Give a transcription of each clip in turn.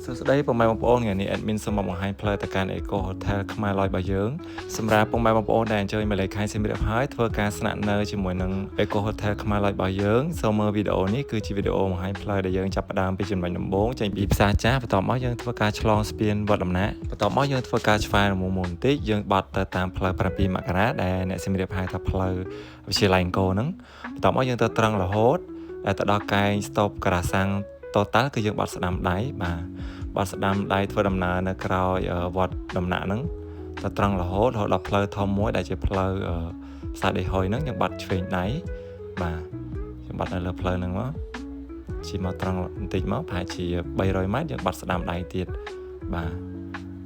សួស្តីពុកម៉ែបងប្អូនថ្ងៃនេះ admin សូមមកបង្ហាញផ្លូវទៅកាន់ Eco Hotel ខ្មែរ Lodge របស់យើងសម្រាប់ពុកម៉ែបងប្អូនដែលអញ្ជើញមកលេខខេត្តសៀមរាបហើយធ្វើការស្នាក់នៅជាមួយនឹង Eco Hotel ខ្មែរ Lodge របស់យើងសូមមើលវីដេអូនេះគឺជាវីដេអូបង្ហាញផ្លូវដែលយើងចាប់ផ្ដើមពីចំណុចដំបូងចេញពីផ្សារចាស់បន្ទាប់មកយើងធ្វើការឆ្លងស្ពានវត្តដំណាក់បន្ទាប់មកយើងធ្វើការឆ្វែងមុំបន្តិចយើងបត់ទៅតាមផ្លូវ7មករាដែលអ្នកសៀមរាបហៅថាផ្លូវវិទ្យាល័យអង្គរហ្នឹងបន្ទាប់មកយើងទៅត្រង់រហូតទៅដល់កែងស្តុបការ៉ាសាំងតតាល់គឺយើងបាត់ស្ដាំដៃបាទបាត់ស្ដាំដៃធ្វើដំណើរនៅក្រោយវត្តដំណាក់ហ្នឹងទៅត្រង់រហូតដល់ផ្លូវធំមួយដែលជាផ្លូវផ្សារដេហុយហ្នឹងយើងបាត់ឆ្វេងដៃបាទយើងបាត់នៅលើផ្លូវហ្នឹងមកជិះមកត្រង់បន្តិចមកប្រហែលជា300ម៉ែត្រយើងបាត់ស្ដាំដៃទៀតបាទ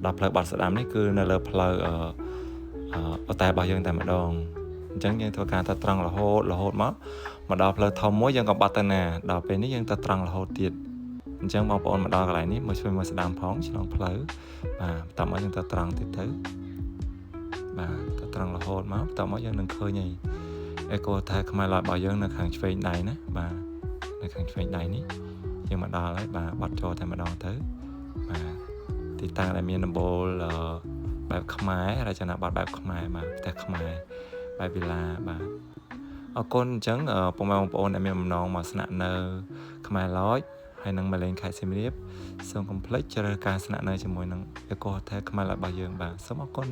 ដល់ផ្លូវបាត់ស្ដាំនេះគឺនៅលើផ្លូវអូតែរបស់យើងតែម្ដងអញ្ចឹងយើងធ្វើការទៅត្រង់រហូតមកដល់ផ្លូវធំមួយយើងក៏បាត់ទៅណាដល់ពេលនេះយើងទៅត្រង់រហូតទៀតអញ្ចឹងបងប្អូនមកដល់កន្លែងនេះមកជួយមើលស្ដាំផងឆ្លងផ្លូវបាទបន្តមកយើងទៅត្រង់ទៀតទៅបាទទៅត្រង់រហូតមកបន្តមកយើងនឹងឃើញហើយEco Hotel ខ្មែរ Lodge របស់យើងនៅខាងឆ្វេងដៃណាបាទនៅខាងឆ្វេងដៃនេះយើងមកដល់ហើយបាទបាត់ចូលតែម្ដងទៅបាទទីតាំងដែលមានដំបូលបែបខ្មែររចនាប័ទ្មបែបខ្មែរបាទផ្ទះខ្មែរបែបវិឡាបាទអរគុណអញ្ចឹងពុកម៉ែបងប្អូនដែលមានបំណងមកស្នាក់នៅខ្មែរ Lodge ហើយនឹងមកលេងខេត្តសៀមរាបសូមកុំភ្លេចជ្រើសការស្នាក់នៅជាមួយនឹង Eco Hotel ខ្មែរ Lodge របស់យើងបាទសូមអរគុណ